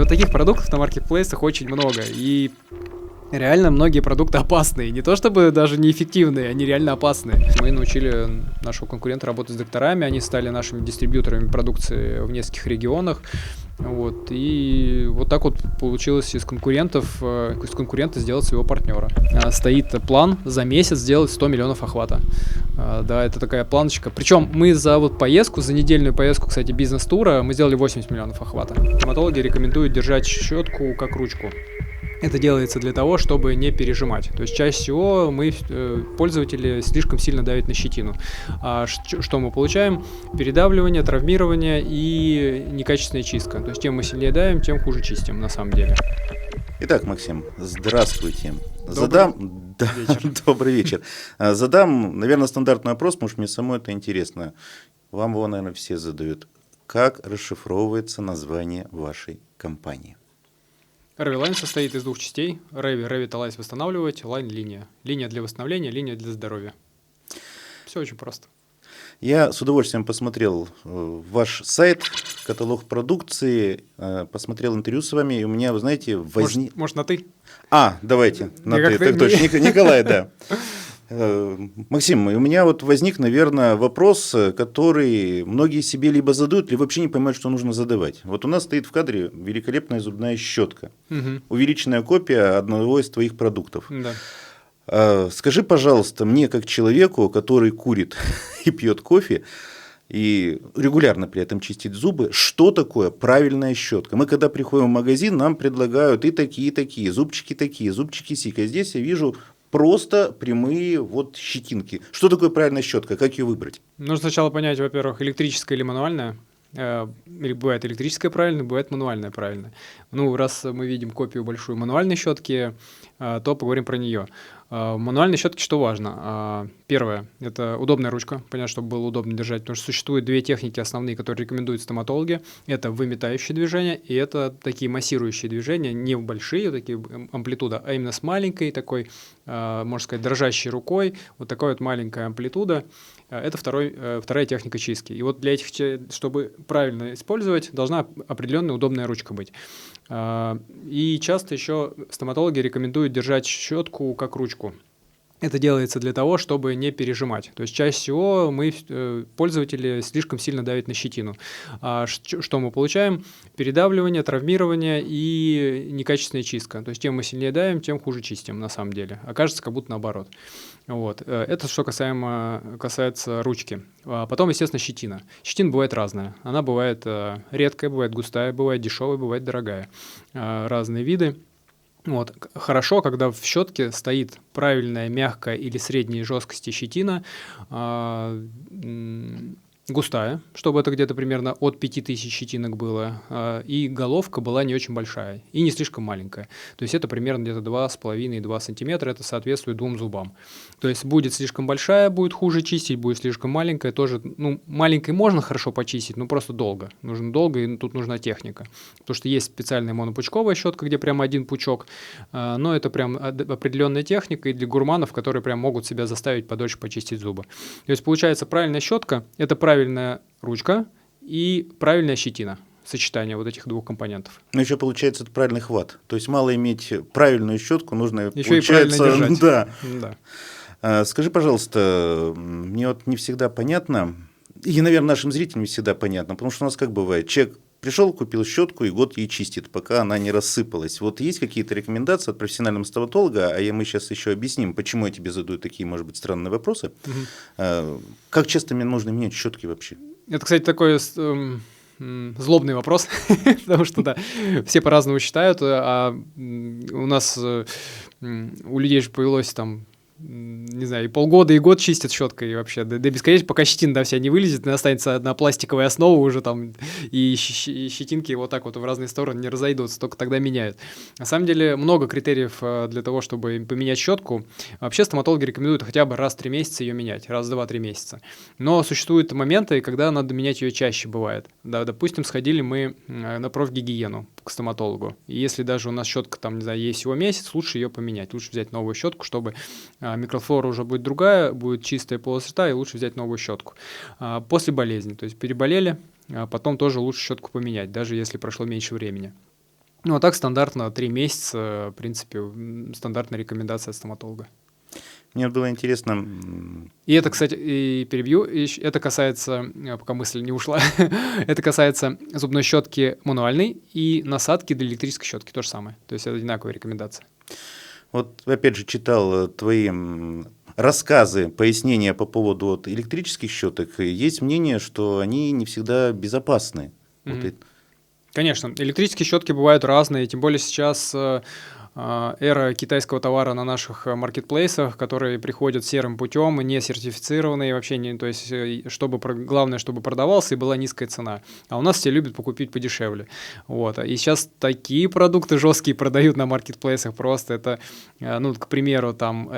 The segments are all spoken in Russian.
таких продуктов на маркетплейсах очень много, и реально многие продукты опасные. Не то чтобы даже неэффективные, они реально опасные. Мы научили нашего конкурента работать с докторами, они стали нашими дистрибьюторами продукции в нескольких регионах. Вот. И вот так вот получилось из конкурента сделать своего партнера. Стоит план за месяц сделать 100 миллионов охвата. Да, это такая планочка. Причем мы за недельную поездку, кстати, бизнес-тура, мы сделали 80 миллионов охвата. Стоматологи рекомендуют держать щетку как ручку. Это делается для того, чтобы не пережимать. То есть чаще всего пользователи слишком сильно давят на щетину. Что мы получаем? Передавливание, травмирование и некачественная чистка. То есть чем мы сильнее давим, тем хуже чистим на самом деле. Итак, Максим, здравствуйте. Добрый вечер. Задам, наверное, стандартный вопрос, потому что мне самой это интересно. Вам его, наверное, все задают. Как расшифровывается название вашей компании? Revi Line состоит из двух частей. Revi это лайс восстанавливать, Line линия. Линия для восстановления, линия для здоровья. Все очень просто. Я с удовольствием посмотрел ваш сайт, каталог продукции, посмотрел интервью с вами, и у меня, вы знаете, возник... Может, на «ты»? Давайте, на «ты», так точно. Николай, да. Максим, у меня вот возник, наверное, вопрос, который многие себе либо задают, либо вообще не понимают, что нужно задавать. Вот у нас стоит в кадре великолепная зубная щетка, увеличенная копия одного из твоих продуктов. Да. Скажи, пожалуйста, мне как человеку, который курит и пьет кофе, и регулярно при этом чистит зубы, что такое правильная щетка? Мы когда приходим в магазин, нам предлагают и такие, зубчики сика. Здесь я вижу просто прямые щетинки. Что такое правильная щетка? Как ее выбрать? Нужно сначала понять, во-первых, электрическая или мануальная. Бывает электрическая правильно, бывает мануальная правильно. Раз мы видим копию большую мануальной щетки, то поговорим про нее. В мануальной щетке что важно? Первое – это удобная ручка, понятно, чтобы было удобно держать, потому что существуют две техники основные, которые рекомендуют стоматологи. Это выметающие движения и это такие массирующие движения, не большие такие амплитуда, а именно с маленькой такой, можно сказать, дрожащей рукой, вот такая вот маленькая амплитуда. Это вторая техника чистки. И вот для этих, чтобы правильно использовать, должна определенная удобная ручка быть. И часто еще стоматологи рекомендуют держать щетку как ручку. Это делается для того, чтобы не пережимать. То есть чаще всего пользователи слишком сильно давят на щетину. Что мы получаем? Передавливание, травмирование и некачественная чистка. То есть чем мы сильнее давим, тем хуже чистим на самом деле. Окажется как будто наоборот. Вот. Это что касается ручки. Потом, естественно, щетина. Щетина бывает разная. Она бывает редкая, бывает густая, бывает дешевая, бывает дорогая. Разные виды. Вот. Хорошо, когда в щетке стоит правильная, мягкая или средней жесткости щетина, густая, чтобы это где-то примерно от 5000 щетинок было, и головка была не очень большая и не слишком маленькая. То есть это примерно где-то 2,5-2 сантиметра, это соответствует 2 зубам. То есть будет слишком большая, будет хуже чистить, будет слишком маленькая, тоже, маленькой можно хорошо почистить, но просто долго. Нужно долго, и тут нужна техника. Потому что есть специальная монопучковая щетка, где прямо один пучок, но это прям определенная техника и для гурманов, которые прям могут себя заставить подольше почистить зубы. То есть получается правильная щетка – это правильная ручка и правильная щетина. Сочетание вот этих двух компонентов. Но еще получается это правильный хват. То есть мало иметь правильную щетку, нужно еще и правильно держать. Да. Скажи, пожалуйста, мне не всегда понятно, и, наверное, нашим зрителям не всегда понятно, потому что у нас как бывает, человек пришел, купил щетку и год ей чистит, пока она не рассыпалась. Вот есть какие-то рекомендации от профессионального стоматолога, мы сейчас еще объясним, почему я тебе задаю такие, может быть, странные вопросы. Как часто мне нужно менять щетки вообще? Это, кстати, такой злобный вопрос, потому что, да, все по-разному считают, а у нас, у людей же появилось там, не знаю, и полгода, и год чистят щеткой вообще, до бесконечности, пока щетина вся не вылезет, останется одна пластиковая основа уже там, и щетинки вот так вот в разные стороны не разойдутся, только тогда меняют. На самом деле много критериев для того, чтобы поменять щетку. Вообще стоматологи рекомендуют хотя бы раз в 3 месяца ее менять, раз в 2-3 месяца. Но существуют моменты, когда надо менять ее чаще бывает. Да, допустим, сходили мы на профгигиену к стоматологу, и если даже у нас щетка там, не знаю, ей всего месяц, лучше ее поменять, лучше взять новую щетку, чтобы микрофлора уже будет другая, будет чистая полость рта, и лучше взять новую щетку. После болезни, то есть переболели, потом тоже лучше щетку поменять, даже если прошло меньше времени. Ну, а так стандартно 3 месяца, в принципе, стандартная рекомендация от стоматолога. Мне было интересно, И это, кстати, и перебью, это касается, пока мысль не ушла, это касается зубной щетки мануальной и насадки для электрической щетки, то же самое. То есть это одинаковая рекомендация. вот опять же читал твои рассказы, пояснения по поводу вот электрических щеток, и есть мнение, что они не всегда безопасны. Вот Мгм. Конечно, электрические щетки бывают разные, тем более сейчас эра китайского товара на наших маркетплейсах, которые приходят серым путем, не сертифицированные вообще, не, то есть главное, чтобы продавался и была низкая цена. А у нас все любят покупить подешевле. Вот. И сейчас такие продукты жесткие продают на маркетплейсах просто. Это, ну, к примеру, там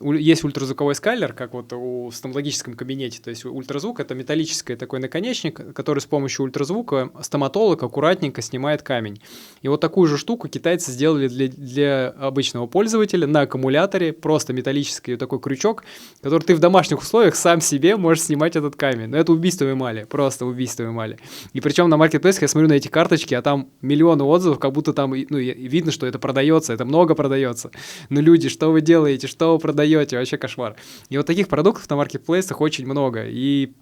есть ультразвуковой скайлер, как вот в стоматологическом кабинете. То есть ультразвук — это металлический такой наконечник, который с помощью ультразвука стоматолог аккуратненько снимает камень. И вот такую же штуку китайцы сделали для обычного пользователя на аккумуляторе, просто металлический такой крючок, который ты в домашних условиях сам себе можешь снимать этот камень. Но это убийство эмали, просто убийство эмали. И причем на маркетплейсах я смотрю на эти карточки, а там миллионы отзывов, как будто там, ну, видно, что это продается, это много продается. Ну, люди, что вы делаете, что вы продаете, вообще кошмар. И вот таких продуктов на маркетплейсах очень много. И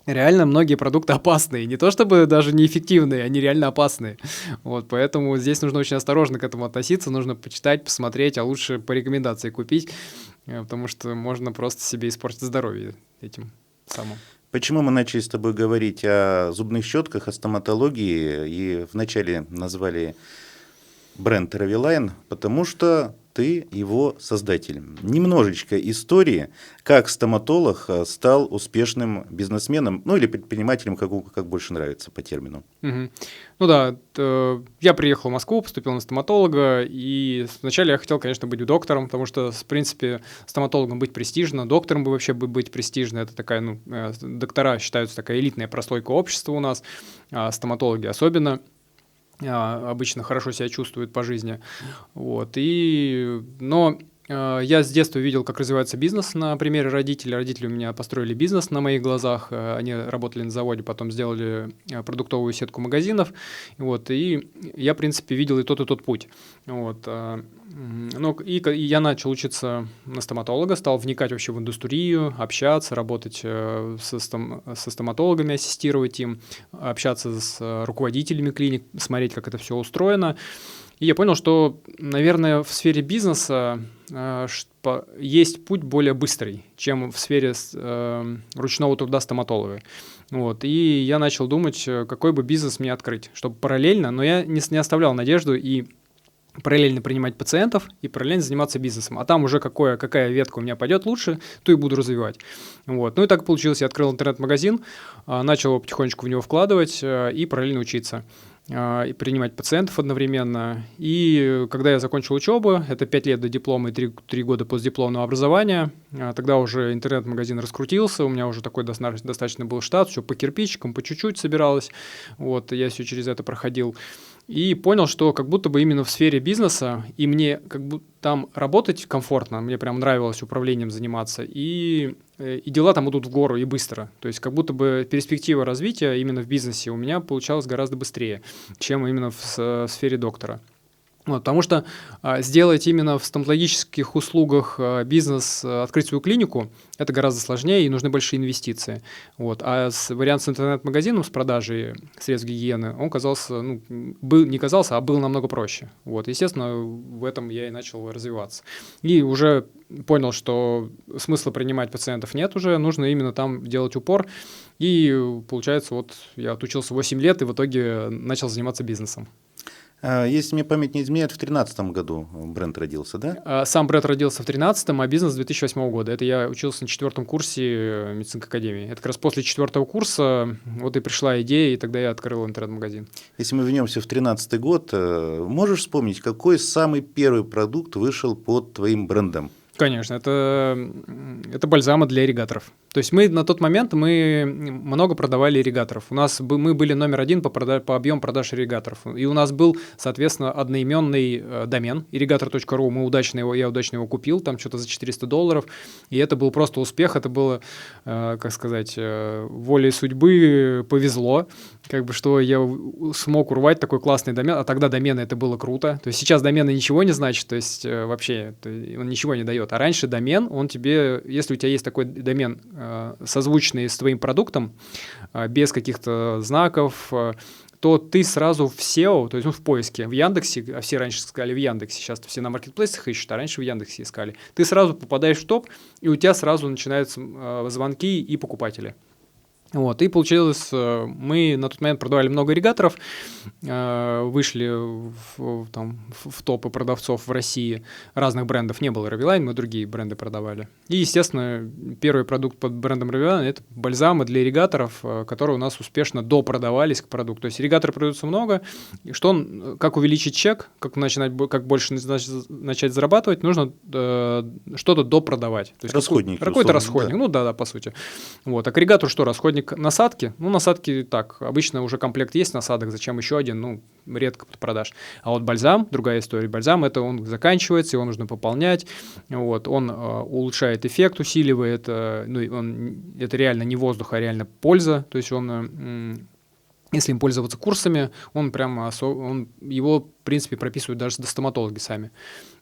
реально многие продукты опасные. Не то чтобы даже неэффективные, они реально опасные. Вот, поэтому здесь нужно очень осторожно к этому относиться, нужно почитать, посмотреть, а лучше по рекомендации купить, потому что можно просто себе испортить здоровье этим самым. почему мы начали с тобой говорить о зубных щетках, о стоматологии, и вначале назвали бренд Ravilion, потому что ты его создатель. Немножечко истории, как стоматолог стал успешным бизнесменом, ну или предпринимателем, как больше нравится по термину. Мгм. Ну да, я приехал в Москву, поступил на стоматолога, и вначале я хотел, конечно, быть доктором, потому что, в принципе, стоматологом быть престижно, доктором бы вообще быть престижно, это такая, ну, доктора считаются такая элитная прослойка общества у нас, а стоматологи особенно. Обычно хорошо себя чувствуют по жизни. Вот. Но я с детства видел, как развивается бизнес на примере родителей. Родители у меня построили бизнес на моих глазах. Они работали на заводе, потом сделали продуктовую сетку магазинов. Вот. И я, в принципе, видел и тот путь. Вот. Ну, и я начал учиться на стоматолога, стал вникать вообще в индустрию, общаться, работать со стоматологами, ассистировать им, общаться с руководителями клиник, смотреть, как это все устроено. И я понял, что, наверное, в сфере бизнеса есть путь более быстрый, чем в сфере ручного труда стоматолога. Вот. И я начал думать, какой бы бизнес мне открыть, чтобы параллельно, но я не оставлял надежду и параллельно принимать пациентов и параллельно заниматься бизнесом. А там уже какая ветка у меня пойдет лучше, то и буду развивать. Вот. Ну и так получилось. Я открыл интернет-магазин, начал потихонечку в него вкладывать и параллельно учиться. И принимать пациентов одновременно. И когда я закончил учебу, это 5 лет до диплома и 3 года постдипломного образования, тогда уже интернет-магазин раскрутился, у меня уже такой достаточно был штат, все по кирпичикам, по чуть-чуть собиралось. Вот, я все через это проходил. И понял, что как будто бы именно в сфере бизнеса, и мне как будто там работать комфортно, мне прям нравилось управлением заниматься, и дела там идут в гору и быстро. То есть как будто бы перспектива развития именно в бизнесе у меня получалась гораздо быстрее, чем именно в сфере доктора. Вот, потому что сделать именно в стоматологических услугах бизнес, открыть свою клинику, это гораздо сложнее и нужны большие инвестиции. Вот. А вариант с интернет-магазином, с продажей средств гигиены, он казался, ну, не казался, а был намного проще. Вот. Естественно, в этом я и начал развиваться. И уже понял, что смысла принимать пациентов нет уже, нужно именно там делать упор. И получается, вот я отучился 8 лет и в итоге начал заниматься бизнесом. Если мне память не изменяет, в 2013 году бренд родился, да? Сам бренд родился в 2013, а бизнес с 2008 года. Это я учился на 4 курсе медицинской академии. Это как раз после 4 курса вот и пришла идея, и тогда я открыл интернет-магазин. Если мы вернемся в 2013 год, можешь вспомнить, какой самый первый продукт вышел под твоим брендом? Конечно, это бальзамы для ирригаторов. То есть мы на тот момент много продавали ирригаторов. Мы были номер один по объему продаж ирригаторов. И у нас был, соответственно, одноименный домен irrigator.ru. Я удачно его купил, там что-то за $400. И это был просто успех. Это было, как сказать, волей судьбы повезло, как бы, что я смог урвать такой классный домен. А тогда домены это было круто. То есть сейчас домены ничего не значит, то есть вообще он ничего не дает. А раньше домен, он тебе, если у тебя есть такой домен, созвучный с твоим продуктом, без каких-то знаков, то ты сразу в SEO, то есть в поиске, в Яндексе, а все раньше искали в Яндексе, сейчас все на маркетплейсах ищут, а раньше в Яндексе искали. Ты сразу попадаешь в топ, и у тебя сразу начинаются звонки и покупатели. Вот, и получилось, мы на тот момент продавали много ирригаторов, вышли в топы продавцов в России разных брендов. Не было Raviline, мы другие бренды продавали. И, естественно, первый продукт под брендом Raviline – это бальзамы для ирригаторов, которые у нас успешно допродавались к продукту. То есть ирригаторы продаются много. И как увеличить чек, как больше начать зарабатывать, нужно что-то допродавать. То есть расходник. Какой-то расходник, да. Ну да, по сути. Вот. А к ирригатору что, расходник? Насадки? Ну, насадки так, обычно уже комплект есть насадок, зачем еще один? Ну, редко продашь. А вот бальзам, другая история. Бальзам, это он заканчивается, его нужно пополнять. Вот, он улучшает эффект, усиливает. Это реально не воздух, а реально польза. То есть если им пользоваться курсами, его, в принципе, прописывают даже стоматологи сами.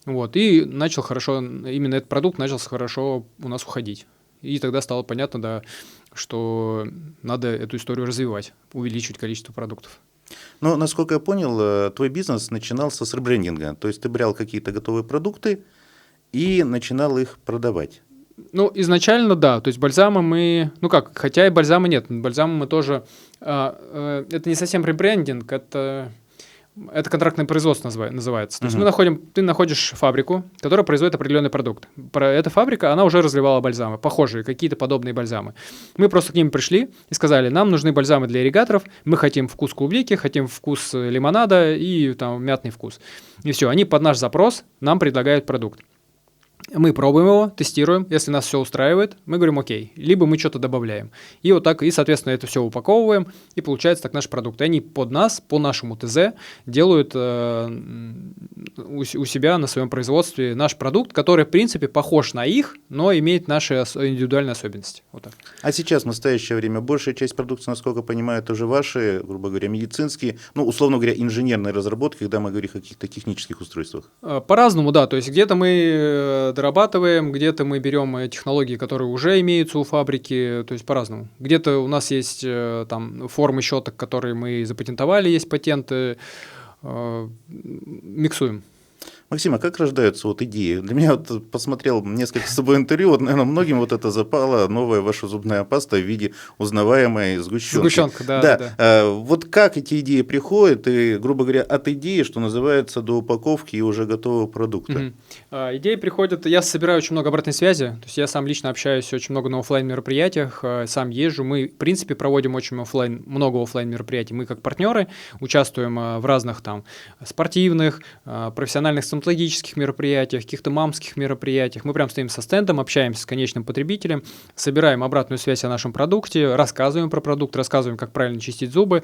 Вот, и именно этот продукт начал хорошо у нас уходить. И тогда стало понятно, да, что надо эту историю развивать, увеличивать количество продуктов. Но, насколько я понял, твой бизнес начинался с ребрендинга. То есть ты брал какие-то готовые продукты и начинал их продавать. Ну, изначально, да. То есть бальзамы хотя и бальзамы нет. Бальзамы мы тоже... это не совсем ребрендинг, это контрактное производство называется. То есть ты находишь фабрику, которая производит определенный продукт. Эта фабрика, она уже разливала бальзамы, похожие, какие-то подобные бальзамы. Мы просто к ним пришли и сказали, нам нужны бальзамы для ирригаторов, мы хотим вкус клубники, хотим вкус лимонада и там мятный вкус. И все, они под наш запрос нам предлагают продукт. Мы пробуем его, тестируем, если нас все устраивает, мы говорим окей, либо мы что-то добавляем. И вот так, и, соответственно, это все упаковываем, и получается так наш продукт. И они под нас, по нашему ТЗ, делают у себя на своем производстве наш продукт, который, в принципе, похож на их, но имеет наши индивидуальные особенности. Вот так. А сейчас, в настоящее время, большая часть продукции, насколько понимаю, это уже ваши, грубо говоря, медицинские, условно говоря, инженерные разработки, когда мы говорим о каких-то технических устройствах? По-разному, да. То есть где-то мы дорабатываем, где-то мы берем технологии, которые уже имеются у фабрики, то есть по-разному. Где-то у нас есть там формы щеток, которые мы запатентовали, есть патенты, миксуем. Максим, а как рождаются идеи? Для меня посмотрел несколько с собой интервью, наверное, многим это запала новая ваша зубная паста в виде узнаваемой сгущенки. Сгущенка, да. Вот как эти идеи приходят, и, грубо говоря, от идеи, что называется, до упаковки и уже готового продукта? Идеи приходят, я собираю очень много обратной связи, то есть я сам лично общаюсь очень много на офлайн мероприятиях, сам езжу, мы, в принципе, проводим очень много офлайн мероприятий, мы как партнеры участвуем в разных там спортивных, профессиональных стоматологических мероприятиях, каких-то мамских мероприятиях. Мы прям стоим со стендом, общаемся с конечным потребителем, собираем обратную связь о нашем продукте, рассказываем про продукт, рассказываем, как правильно чистить зубы,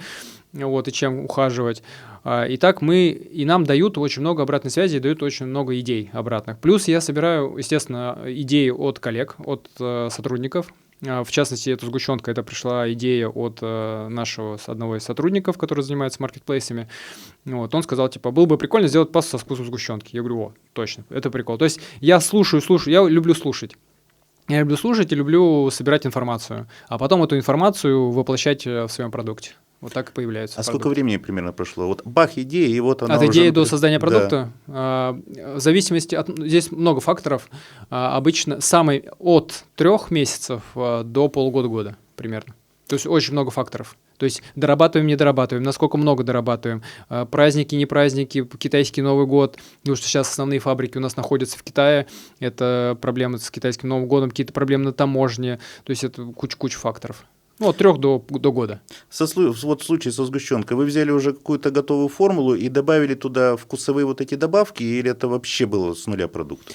и чем ухаживать. И так нам дают очень много обратной связи, дают очень много идей обратных. Плюс я собираю, естественно, идеи от коллег, от сотрудников. В частности, эта сгущенка, это пришла идея от одного из сотрудников, который занимается маркетплейсами. Он сказал, было бы прикольно сделать пасту со вкусом сгущенки. Я говорю, точно, это прикол. То есть я слушаю, я люблю слушать. Я люблю слушать и люблю собирать информацию, а потом эту информацию воплощать в своем продукте. Вот так и появляются. А сколько времени примерно прошло? Бах, идея, и вот она от идеи до создания продукта? Да. В зависимости здесь много факторов. Обычно от 3 месяцев до полугода-года примерно. То есть очень много факторов. То есть дорабатываем, не дорабатываем, насколько много дорабатываем, праздники, не праздники, китайский Новый год, потому что сейчас основные фабрики у нас находятся в Китае, это проблемы с китайским Новым годом, какие-то проблемы на таможне, то есть это куча факторов. От 3 до года. В случае со сгущенкой вы взяли уже какую-то готовую формулу и добавили туда вкусовые эти добавки, или это вообще было с нуля продукт?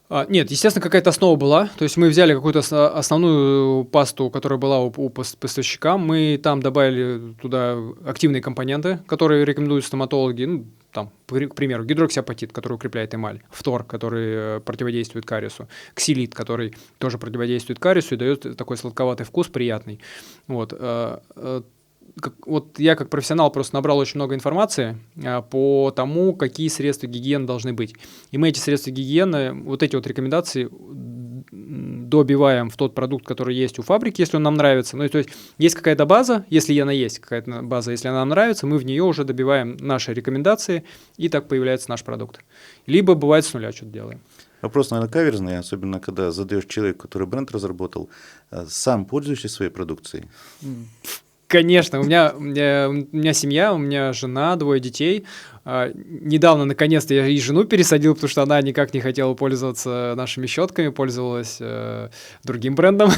Нет, естественно, какая-то основа была. То есть мы взяли какую-то основную пасту, которая была у поставщика, мы там добавили туда активные компоненты, которые рекомендуют стоматологи. Ну, там, к примеру, гидроксиапатит, который укрепляет эмаль, фтор, который противодействует кариесу, ксилит, который тоже противодействует кариесу и дает такой сладковатый вкус, приятный. Вот. Вот я как профессионал просто набрал очень много информации по тому, какие средства гигиены должны быть. И мы эти средства гигиены, вот эти вот рекомендации добиваем в тот продукт, который есть у фабрики, если он нам нравится. Ну, то есть какая-то база, если она есть какая-то база, если она нам нравится, мы в нее уже добиваем наши рекомендации, и так появляется наш продукт. Либо бывает с нуля что-то делаем. Вопрос, наверное, каверзный, особенно когда задаешь человеку, который бренд разработал, сам пользуешься своей продукцией? Конечно, у меня семья, у меня жена, 2 детей. Недавно, наконец-то, я и жену пересадил, потому что она никак не хотела пользоваться нашими щетками, пользовалась другим брендом.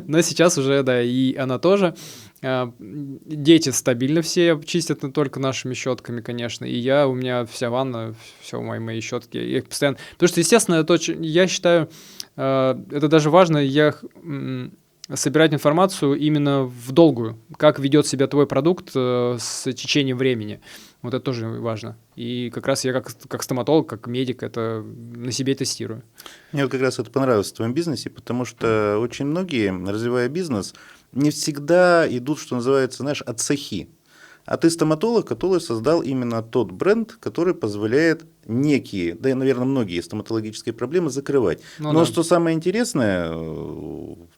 Но сейчас уже, да, и она тоже. Дети стабильно все чистят только нашими щетками, конечно. И у меня вся ванна, все мои щетки. Я их постоянно... Потому что, естественно, я считаю, это даже важно, собирать информацию именно в долгую, как ведет себя твой продукт с течением времени. Вот это тоже важно. И как раз я как стоматолог, как медик это на себе тестирую. Мне вот как раз это понравилось в твоем бизнесе, потому что очень многие, развивая бизнес, не всегда идут, что называется, знаешь, от сахи. А ты стоматолог, который создал именно тот бренд, который позволяет некие, да и, наверное, многие стоматологические проблемы закрывать. Но да. Что самое интересное,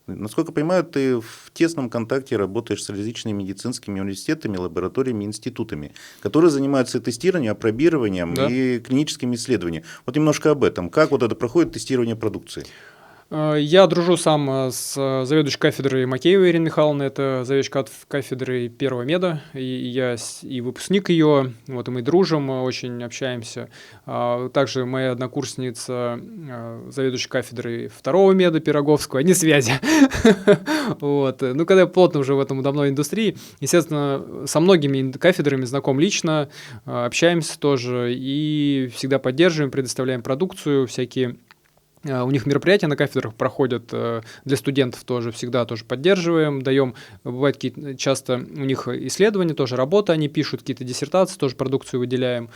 насколько я понимаю, ты в тесном контакте работаешь с различными медицинскими университетами, лабораториями, институтами, которые занимаются тестированием, апробированием, да, и клиническими исследованиями. Вот немножко об этом. Как вот это проходит тестирование продукции? Я дружу сам с заведующей кафедрой Макеевой Ириной Михайловной, это заведующая кафедры первого меда, и я и выпускник ее, вот, и мы дружим, мы очень общаемся. Также моя однокурсница, заведующая кафедрой второго меда Пироговского, они связи. Вот. Ну, когда я плотно уже в этом давно индустрии, естественно, со многими кафедрами знаком лично, общаемся тоже и всегда поддерживаем, предоставляем продукцию, всякие... У них мероприятия на кафедрах проходят для студентов тоже, всегда тоже поддерживаем, даем, бывает какие-то, часто у них исследования, тоже работы, они пишут какие-то диссертации, тоже продукцию выделяем.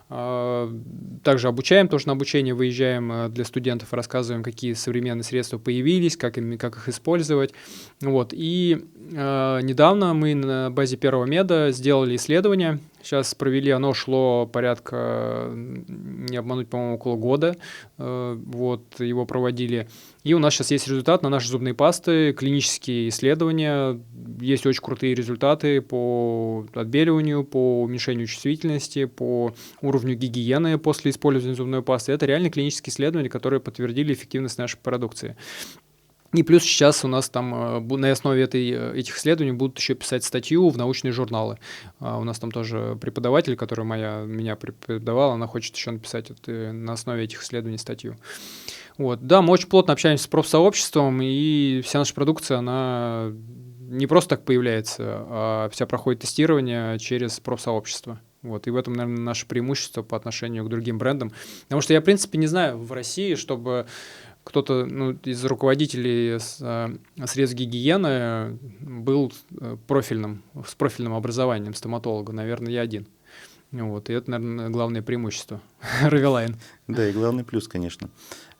Также обучаем, тоже на обучение выезжаем для студентов, рассказываем, какие современные средства появились, как их использовать. Вот. И недавно мы на базе первого меда сделали исследование. Сейчас провели, оно шло порядка, не обмануть, по-моему, около года. Вот, его проводили. И у нас сейчас есть результат на наши зубные пасты, клинические исследования. Есть очень крутые результаты по отбеливанию, по уменьшению чувствительности, по уровню гигиены после использования зубной пасты. Это реально клинические исследования, которые подтвердили эффективность нашей продукции. И плюс сейчас у нас там на основе этих исследований будут еще писать статью в научные журналы. У нас там тоже преподаватель, который меня преподавала, она хочет еще написать на основе этих исследований статью. Вот. Да, мы очень плотно общаемся с профсообществом, и вся наша продукция, она не просто так появляется, а вся проходит тестирование через профсообщество. Вот. И в этом, наверное, наше преимущество по отношению к другим брендам. Потому что я, в принципе, не знаю в России, чтобы кто-то из руководителей средств гигиены был с профильным образованием стоматолога. Наверное, я один. Вот. И это, наверное, главное преимущество Ravioline. Да, и главный плюс, конечно.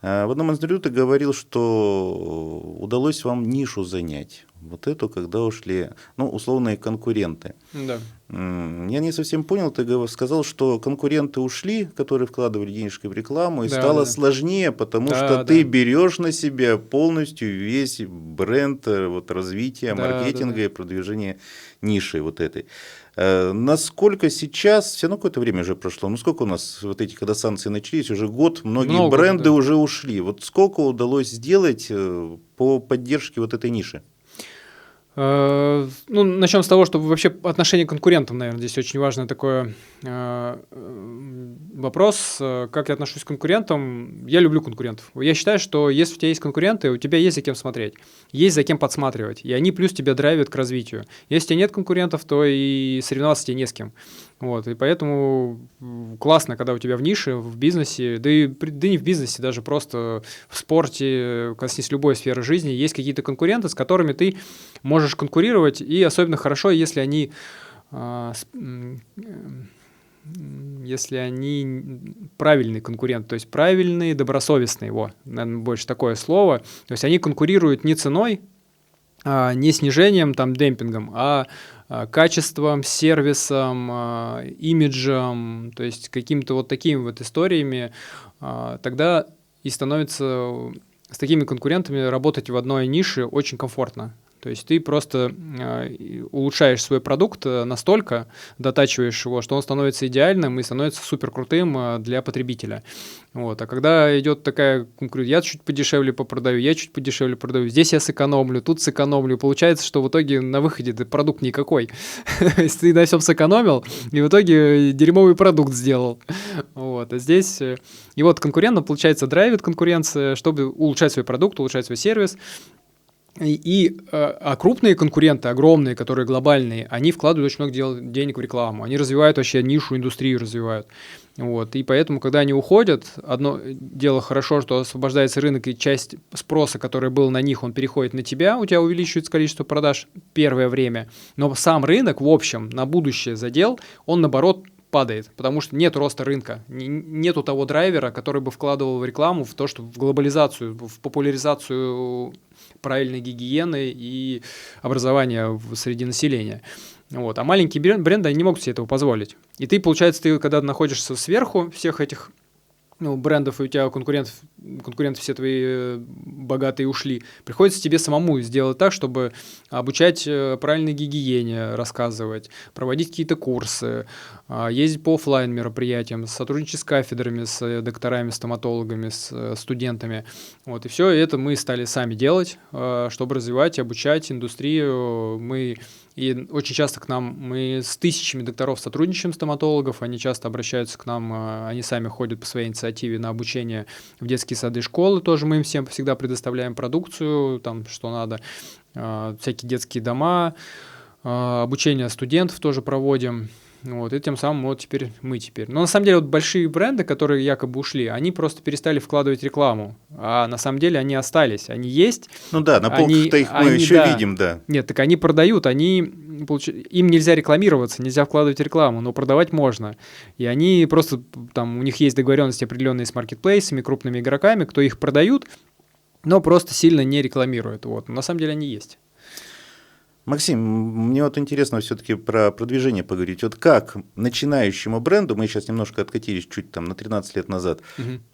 В одном из интервью ты говорил, что удалось вам нишу занять. Вот эту, когда ушли, условные конкуренты. Да. Я не совсем понял, ты сказал, что конкуренты ушли, которые вкладывали денежки в рекламу, и стало сложнее, потому что ты берешь на себя полностью весь бренд развития, маркетинга и продвижения ниши вот этой. Насколько сейчас, все равно какое-то время уже прошло, сколько у нас когда санкции начались, уже год, многие бренды уже ушли. Вот сколько удалось сделать по поддержке вот этой ниши? Начнем с того, что вообще отношение к конкурентам, наверное, здесь очень важный такой вопрос. Как я отношусь к конкурентам? Я люблю конкурентов. Я считаю, что если у тебя есть конкуренты, у тебя есть за кем смотреть, есть за кем подсматривать, и они плюс тебя драйвят к развитию. Если у тебя нет конкурентов, то и соревноваться тебе не с кем. Вот, и поэтому классно, когда у тебя в нише, в бизнесе, да не в бизнесе, даже просто в спорте, коснись любой сферы жизни, есть какие-то конкуренты, с которыми ты можешь конкурировать, и особенно хорошо, если они если они правильные конкуренты, то есть правильные, добросовестные, наверное, больше такое слово. То есть они конкурируют не ценой, не снижением, там, демпингом, а качеством, сервисом, имиджем, то есть какими-то вот такими вот историями, тогда и становится с такими конкурентами работать в одной нише очень комфортно. То есть ты просто улучшаешь свой продукт настолько, дотачиваешь его, что он становится идеальным и становится супер крутым для потребителя. Вот. А когда идет такая конкуренция, я чуть подешевле продаю, я чуть подешевле продаю, здесь я сэкономлю, тут сэкономлю, получается, что в итоге на выходе продукт никакой. То есть ты на всем сэкономил, и в итоге дерьмовый продукт сделал. Вот. А здесь... И вот конкурент, получается, драйвит конкуренция, чтобы улучшать свой продукт, улучшать свой сервис. А крупные конкуренты, огромные, которые глобальные, они вкладывают очень много денег в рекламу, они развивают вообще нишу, индустрию развивают. Вот. И поэтому, когда они уходят, одно дело хорошо, что освобождается рынок, и часть спроса, который был на них, он переходит на тебя, у тебя увеличивается количество продаж первое время, но сам рынок, в общем, на будущее задел, он, наоборот, падает, потому что нет роста рынка, нету того драйвера, который бы вкладывал в рекламу, в то, что в глобализацию, в популяризацию правильной гигиены и образования среди населения. Вот. А маленькие бренды, они не могут себе этого позволить. И ты, получается, когда находишься сверху всех этих брендов, и у тебя конкуренты все твои богатые ушли, приходится тебе самому сделать так, чтобы обучать правильной гигиене, рассказывать, проводить какие-то курсы, ездить по офлайн мероприятиям, сотрудничать с кафедрами, с докторами, стоматологами, с студентами. Вот. И все это мы стали сами делать, чтобы развивать, обучать индустрию. И очень часто мы с тысячами докторов сотрудничаем, стоматологов, они часто обращаются к нам, они сами ходят по своей инициативе на обучение в детские сады, школы, тоже мы им всем всегда предоставляем продукцию, там, что надо, всякие детские дома, обучение студентов тоже проводим. Вот, и тем самым мы теперь. Но на самом деле вот большие бренды, которые якобы ушли, они просто перестали вкладывать рекламу, а на самом деле они остались, они есть. Ну да, на полках-то их мы еще видим, да. Нет, так они продают, им нельзя рекламироваться, нельзя вкладывать рекламу, но продавать можно. И они просто, там, у них есть договоренности определенные с маркетплейсами, крупными игроками, кто их продают, но просто сильно не рекламирует. Вот. Но на самом деле они есть. Максим, мне вот интересно все-таки про продвижение поговорить. Вот как начинающему бренду, мы сейчас немножко откатились чуть там на 13 лет назад,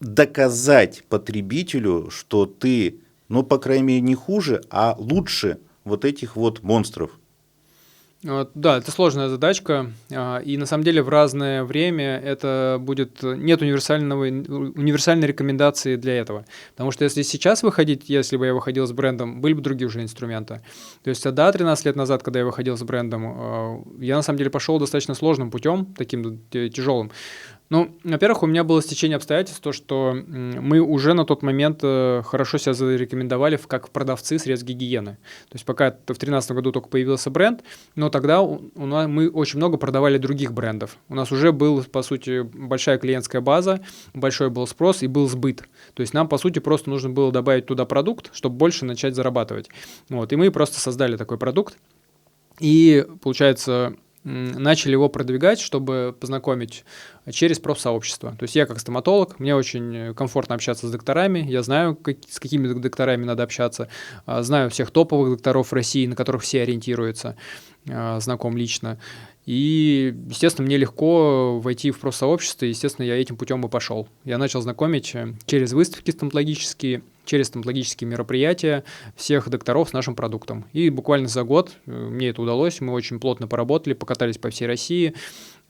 доказать потребителю, что ты, ну, по крайней мере, не хуже, а лучше вот этих вот монстров? Да, это сложная задачка, и на самом деле в разное время нет универсальной рекомендации для этого. Потому что если сейчас выходить, если бы я выходил с брендом, были бы другие уже инструменты. То есть, 13 лет назад, когда я выходил с брендом, я на самом деле пошел достаточно сложным путем, таким тяжелым. Ну, во-первых, у меня было стечение обстоятельств, то, что мы уже на тот момент хорошо себя зарекомендовали как продавцы средств гигиены. То есть пока в 2013 году только появился бренд, но тогда мы очень много продавали других брендов. У нас уже была, по сути, большая клиентская база, большой был спрос и был сбыт. То есть нам, по сути, просто нужно было добавить туда продукт, чтобы больше начать зарабатывать. Вот. И мы просто создали такой продукт. И, получается, начали его продвигать, чтобы познакомить через профсообщество. То есть я как стоматолог, мне очень комфортно общаться с докторами, я знаю, с какими докторами надо общаться, знаю всех топовых докторов России, на которых все ориентируются, знаком лично. И, естественно, мне легко войти в профсообщество, и, естественно, я этим путем и пошел. Я начал знакомить через выставки стоматологические, через стоматологические мероприятия всех докторов с нашим продуктом. И буквально за год мне это удалось, мы очень плотно поработали, покатались по всей России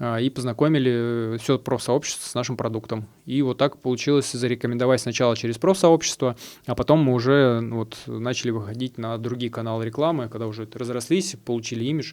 и познакомили все профсообщество с нашим продуктом. И вот так получилось зарекомендовать сначала через профсообщество, а потом мы уже начали выходить на другие каналы рекламы, когда уже разрослись, получили имидж.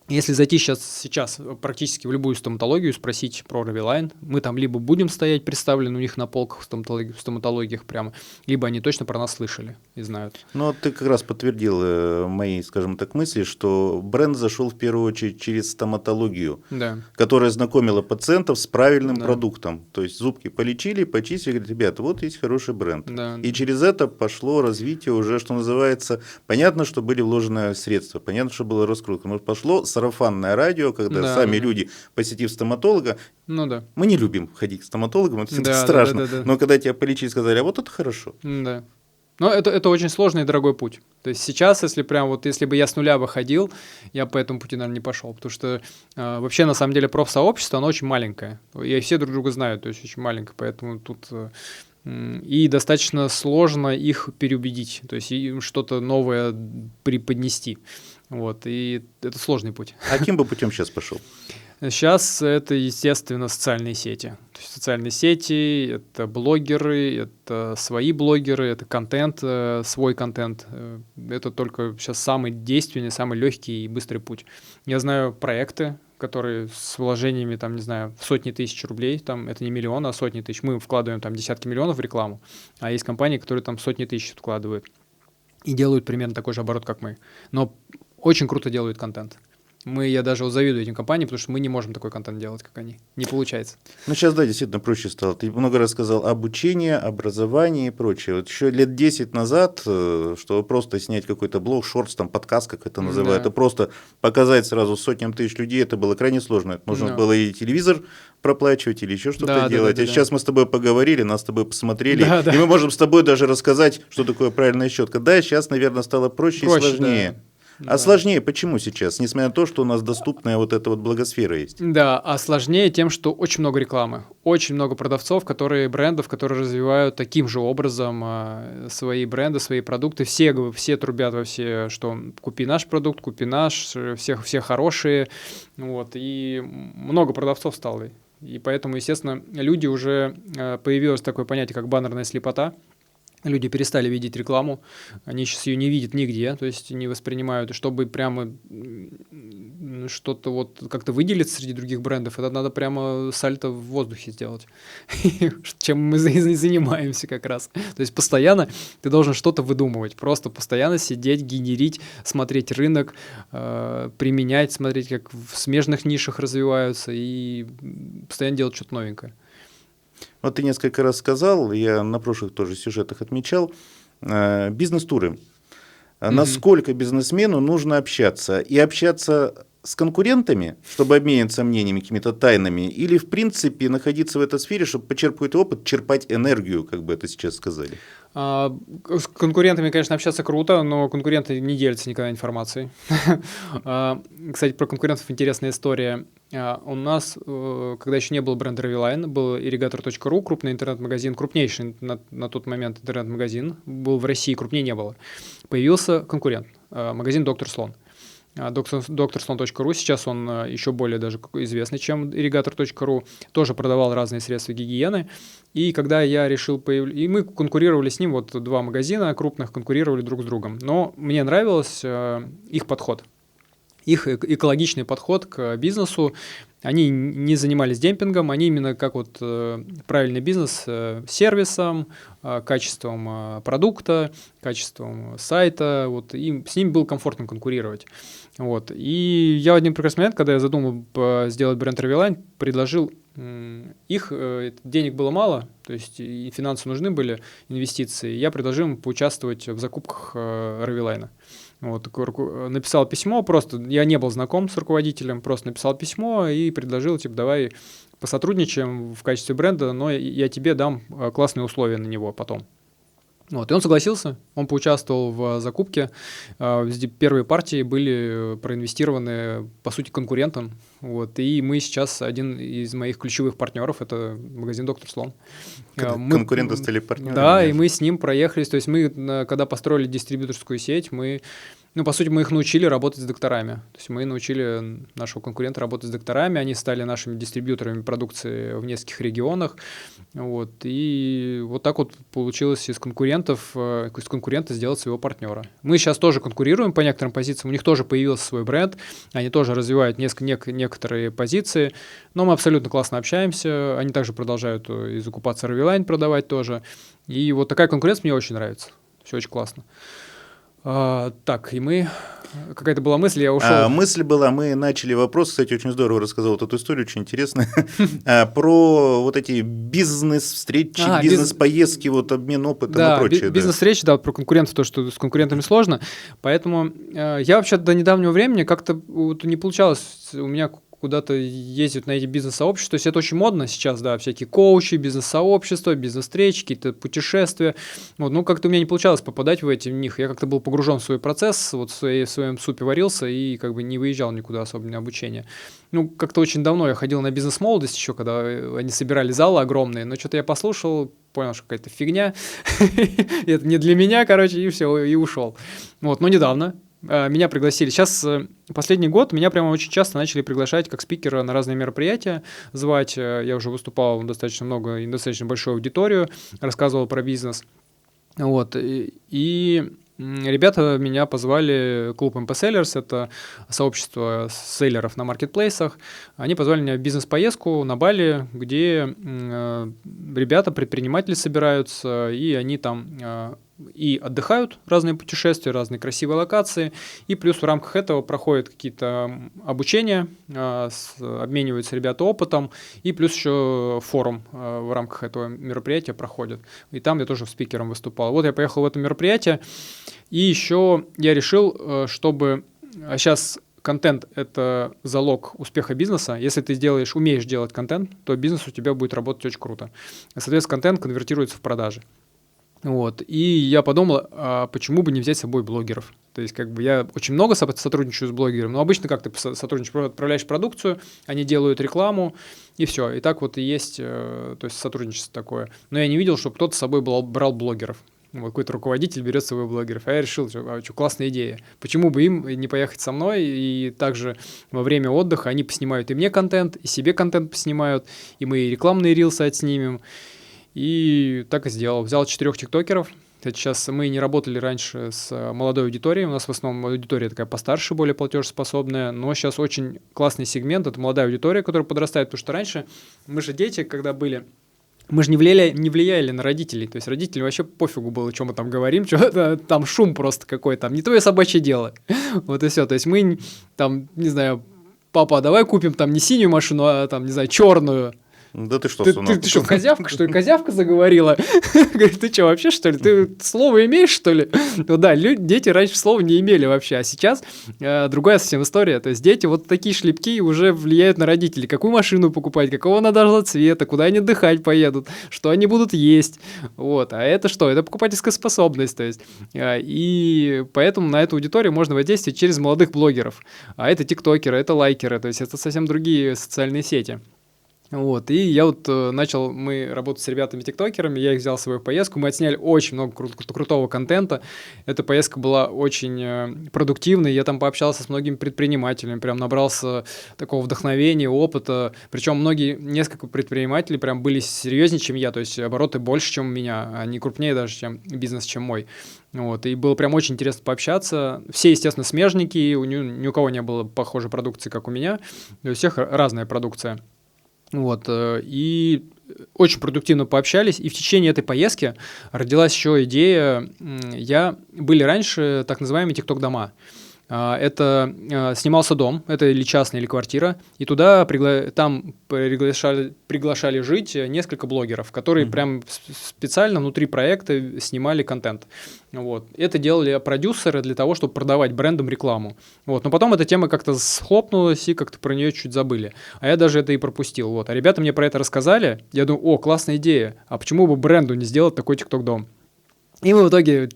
Если зайти сейчас практически в любую стоматологию, спросить про Ravelyne, мы там либо будем стоять представлены у них на полках в стоматологиях прямо, либо они точно про нас слышали и знают. Ну, ты как раз подтвердил мои, скажем так, мысли, что бренд зашел в первую очередь через стоматологию, Да. которая знакомила пациентов с правильным Да. продуктом. То есть зубки полечили, почистили, говорят, ребята, вот есть хороший бренд. Да. И через это пошло развитие уже, что называется, понятно, что были вложены средства, понятно, что было раскрутка, но пошло сарафанное радио, когда Да, сами да. люди, посетив стоматолога, Ну да. мы не любим ходить к стоматологам, это Да, страшно, да, да, да. но когда тебя полечили, сказали, а вот это хорошо. Да. Но это очень сложный и дорогой путь. То есть сейчас, если бы я с нуля бы ходил, я по этому пути, наверное, не пошел. Потому что вообще, на самом деле, профсообщество, оно очень маленькое. И все друг друга знают, то есть очень маленькое. Поэтому тут и достаточно сложно их переубедить, то есть им что-то новое преподнести. Вот, и это сложный путь. А каким бы путем сейчас пошел? Сейчас это, естественно, социальные сети. То есть социальные сети, это блогеры, это свои блогеры, это контент, свой контент. Это только сейчас самый действенный, самый легкий и быстрый путь. Я знаю проекты, которые с вложениями, там, не знаю, в сотни тысяч рублей, там, это не миллионы, а сотни тысяч. Мы вкладываем там десятки миллионов в рекламу, а есть компании, которые там сотни тысяч вкладывают и делают примерно такой же оборот, как мы. Но очень круто делают контент. Я даже завидую этим компаниям, потому что мы не можем такой контент делать, как они. Не получается. Ну, сейчас, да, действительно проще стало. Ты много раз сказал обучение, образование и прочее. Вот еще лет 10 назад, чтобы просто снять какой-то блог, шортс, там, подкаст, как это называют, Да. это просто показать сразу сотням тысяч людей, это было крайне сложно. Это нужно Да. было и телевизор проплачивать, или еще что-то Да, делать. да, А сейчас мы с тобой поговорили, нас с тобой посмотрели, Да, да. и мы можем с тобой даже рассказать, что такое правильная щетка. Да, сейчас, наверное, стало проще и сложнее. Да. А Да. сложнее почему сейчас, несмотря на то, что у нас доступная вот эта вот благосфера есть? Да, а сложнее тем, что очень много рекламы, очень много продавцов, брендов, которые развивают таким же образом свои бренды, свои продукты. Все трубят во все, что купи наш продукт, купи наш, все хорошие. Вот, и много продавцов стало. И поэтому, естественно, люди уже появилось такое понятие, как баннерная слепота. Люди перестали видеть рекламу, они сейчас ее не видят нигде, то есть не воспринимают. И чтобы прямо что-то вот как-то выделиться среди других брендов, это надо прямо сальто в воздухе сделать, чем мы и занимаемся как раз. То есть постоянно ты должен что-то выдумывать, просто постоянно сидеть, генерить, смотреть рынок, применять, смотреть, как в смежных нишах развиваются и постоянно делать что-то новенькое. Вот ты несколько раз сказал, я на прошлых тоже сюжетах отмечал, бизнес-туры. Насколько бизнесмену нужно общаться? И общаться с конкурентами, чтобы обмениваться мнениями, какими-то тайнами, или, в принципе, находиться в этой сфере, чтобы почерпывать опыт, черпать энергию, как бы это сейчас сказали? С конкурентами, конечно, общаться круто, но конкуренты не делятся никогда информацией. Кстати, про конкурентов интересная история. У нас, когда еще не было бренда Ravelyne, был irrigator.ru, крупный интернет-магазин, крупнейший на тот момент интернет-магазин, был в России, крупнее не было. Появился конкурент, магазин «Доктор Слон». drslon.ru, сейчас он еще более даже известный, чем irrigator.ru, тоже продавал разные средства гигиены. И когда я решил и мы конкурировали с ним, вот два магазина крупных конкурировали друг с другом. Но мне нравился их подход, их экологичный подход к бизнесу. Они не занимались демпингом, они именно как вот правильный бизнес сервисом, качеством продукта, качеством сайта, вот, и с ними было комфортно конкурировать. Вот. И я в один прекрасный момент, когда я задумал сделать бренд Ravelyne, предложил их, денег было мало, то есть и финансы нужны были, инвестиции, я предложил им поучаствовать в закупках Ravelyne. Вот, написал письмо, просто я не был знаком с руководителем, просто написал письмо и предложил, типа, давай посотрудничаем в качестве бренда, но я тебе дам классные условия на него потом. Вот, и он согласился, он поучаствовал в закупке. Первые партии были проинвестированы, по сути, конкурентом. Вот, и мы сейчас один из моих ключевых партнеров, это магазин «Доктор Слон». Конкуренты стали партнерами. Да, и мы с ним проехались. То есть мы, когда построили дистрибьюторскую сеть, мы Ну, по сути, мы их научили работать с докторами. То есть мы научили нашего конкурента работать с докторами, они стали нашими дистрибьюторами продукции в нескольких регионах. Вот. И вот так вот получилось из конкурента сделать своего партнера. Мы сейчас тоже конкурируем по некоторым позициям, у них тоже появился свой бренд, они тоже развивают некоторые позиции, но мы абсолютно классно общаемся, они также продолжают и закупаться Ravvyline продавать тоже. И вот такая конкуренция мне очень нравится. Все очень классно. Так, и мы... Какая-то была мысль, я ушел. Мысль была, мы начали вопрос, кстати, очень здорово рассказал вот эту историю, очень интересно, про вот эти бизнес-встречи, бизнес-поездки, вот обмен опытом и прочее. Бизнес-встречи, да, про конкурентов, то, что с конкурентами сложно. Поэтому я вообще до недавнего времени как-то вот не получалось у меня куда-то ездить на эти бизнес-сообщества. То есть это очень модно сейчас, да, всякие коучи, бизнес-сообщества, бизнес-встречи, какие-то путешествия. Вот, ну, как-то у меня не получалось попадать в них. Я как-то был погружен в свой процесс, вот в своем супе варился и как бы не выезжал никуда особо на обучение. Ну, как-то очень давно я ходил на бизнес-молодость еще, когда они собирали залы огромные, но что-то я послушал, понял, что какая-то фигня, это не для меня, короче, и все, и ушел. Вот, но недавно меня пригласили. Сейчас последний год меня прямо очень часто начали приглашать как спикера на разные мероприятия, звать. Я уже выступал достаточно много и достаточно большую аудиторию, рассказывал про бизнес. Вот. И ребята меня позвали, клуб MP Sellers, это сообщество селлеров на маркетплейсах. Они позвали меня в бизнес-поездку на Бали, где ребята, предприниматели собираются, и они там и отдыхают, разные путешествия, разные красивые локации, и плюс в рамках этого проходят какие-то обучения, обмениваются ребята опытом, и плюс еще форум в рамках этого мероприятия проходит. И там я тоже спикером выступал. Вот я поехал в это мероприятие, и еще я решил, чтобы... сейчас контент – это залог успеха бизнеса. Если ты умеешь делать контент, то бизнес у тебя будет работать очень круто. Соответственно, контент конвертируется в продажи. Вот. И я подумал, почему бы не взять с собой блогеров. То есть, как бы я очень много сотрудничаю с блогером, но обычно как ты сотрудничаешь, отправляешь продукцию, они делают рекламу, и все. И так вот и есть, то есть сотрудничество такое. Но я не видел, чтобы кто-то с собой брал блогеров. Вот какой-то руководитель берет с собой блогеров. А я решил, что классная идея. Почему бы им не поехать со мной? И также во время отдыха они поснимают и мне контент, и себе контент поснимают, и мы и рекламные рилсы отснимем. И так и сделал. Взял 4 тиктокеров. Сейчас мы не работали раньше с молодой аудиторией. У нас в основном аудитория такая постарше, более платежеспособная. Но сейчас очень классный сегмент. Это молодая аудитория, которая подрастает. Потому что раньше мы же дети, когда были... Мы же не влияли на родителей. То есть родителям вообще пофигу было, что мы там говорим. Что там шум просто какой-то. Там не твое собачье дело. Вот и все. То есть мы там, не знаю, папа, давай купим там не синюю машину, а там, не знаю, черную. Да ты что, сынок? Ты что, козявка, что ли? Козявка заговорила? Говорит, ты что, вообще, что ли? Ты слово имеешь, что ли? Ну да, дети раньше слова не имели вообще, а сейчас другая совсем история. То есть дети вот такие шлепки уже влияют на родителей. Какую машину покупать, какого она должна цвета, куда они отдыхать поедут, что они будут есть. Вот. А это что? Это покупательская способность. То есть. И поэтому на эту аудиторию можно воздействовать через молодых блогеров. А это тиктокеры, это лайкеры. То есть это совсем другие социальные сети. Вот, и я вот мы работать с ребятами-тиктокерами, я их взял в свою поездку, мы отсняли очень много крутого контента, эта поездка была очень продуктивной, я там пообщался с многими предпринимателями, прям набрался такого вдохновения, опыта, причем несколько предпринимателей прям были серьезнее, чем я, то есть обороты больше, чем у меня, они крупнее даже, чем бизнес, чем мой. Вот, и было прям очень интересно пообщаться. Все, естественно, смежники, ни у кого не было похожей продукции, как у меня, у всех разная продукция. Вот, и очень продуктивно пообщались, и в течение этой поездки родилась еще идея, были раньше так называемые тикток-дома. Это снимался дом, это или частная, или квартира, и туда приглашали жить несколько блогеров, которые прям специально внутри проекта снимали контент. Вот. Это делали продюсеры для того, чтобы продавать брендам рекламу. Вот. Но потом эта тема как-то схлопнулась, и как-то про нее чуть забыли. А я даже это и пропустил. Вот. А ребята мне про это рассказали, я думаю, классная идея, а почему бы бренду не сделать такой тикток-дом? И мы в итоге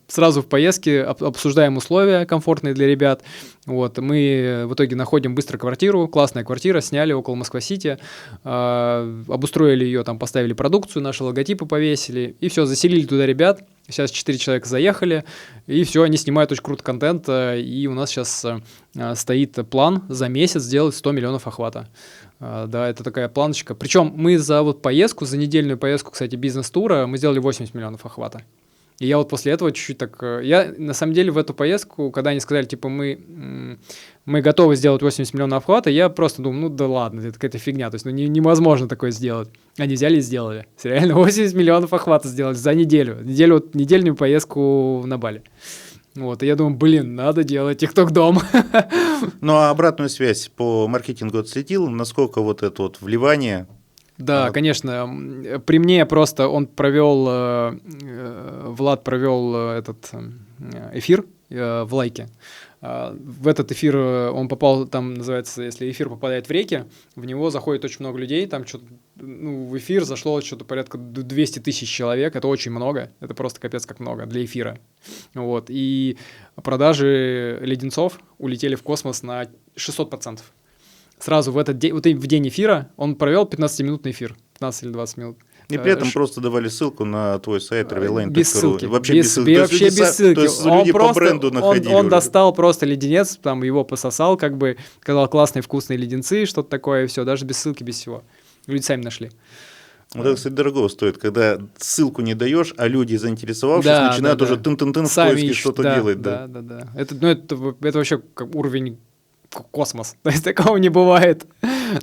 сразу в поездке обсуждаем условия комфортные для ребят. Вот, мы в итоге находим быстро квартиру, классная квартира, сняли около Москва-Сити, обустроили ее, там поставили продукцию, наши логотипы повесили, и все, заселили туда ребят. Сейчас 4 человека заехали, и все, они снимают очень круто контент, и у нас сейчас стоит план за месяц сделать 100 миллионов охвата. Да, это такая планочка. Причем мы за вот поездку, за недельную поездку, кстати, бизнес-тура, мы сделали 80 миллионов охвата. И я вот после этого чуть-чуть так... Я, на самом деле, в эту поездку, когда они сказали, типа, мы готовы сделать 80 миллионов охвата, я просто думал, ну да ладно, это какая-то фигня, то есть невозможно такое сделать. Они взяли и сделали. Реально 80 миллионов охвата сделали за неделю. Недельную поездку на Бали. Вот, и я думаю, блин, надо делать TikTok-дом. Ну, а обратную связь по маркетингу отследил, насколько вот это вот вливание... Да, конечно. При мне просто он провел, Влад провел этот эфир в Лайке. В этот эфир он попал, там называется, если эфир попадает в реки, в него заходит очень много людей, там что-то, ну, в эфир зашло что-то порядка 200 тысяч человек, это очень много, это просто капец как много для эфира. Вот, и продажи леденцов улетели в космос на 600%. Сразу в этот день, вот в день эфира он провел 15-минутный эфир, 15 или 20 минут. И при этом просто давали ссылку на твой сайт travelline.ru. Без ссылки. Вообще без ссылки. То есть люди по бренду находили. Он достал просто леденец, там его пососал, как бы, сказал классные вкусные леденцы, что-то такое, и все, даже без ссылки, без всего. Люди сами нашли. Вот это, кстати, дорого стоит, когда ссылку не даешь, а люди, заинтересовавшись, начинают уже тын-тын-тын в поиске что-то делать. Да. Это вообще как уровень космос. То есть такого не бывает.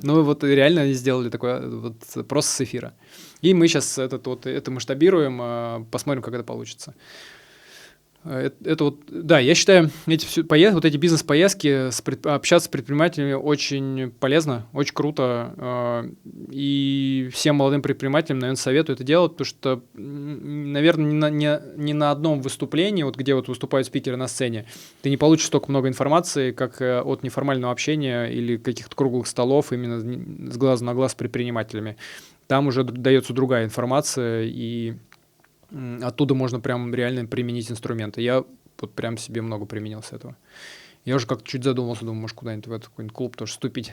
Ну вот реально они сделали такое вот просто с эфира. И мы сейчас это масштабируем, посмотрим, как это получится. Это вот, да, я считаю, эти бизнес-поездки, общаться с предпринимателями очень полезно, очень круто. И всем молодым предпринимателям, наверное, советую это делать, потому что, наверное, не на одном выступлении, вот где вот выступают спикеры на сцене, ты не получишь столько много информации, как от неформального общения или каких-то круглых столов именно с глазу на глаз с предпринимателями. Там уже дается другая информация, и оттуда можно прям реально применить инструменты. Я вот прям себе много применил с этого. Я уже как-то чуть задумался, думаю, может, куда-нибудь в этот какой-нибудь клуб тоже вступить.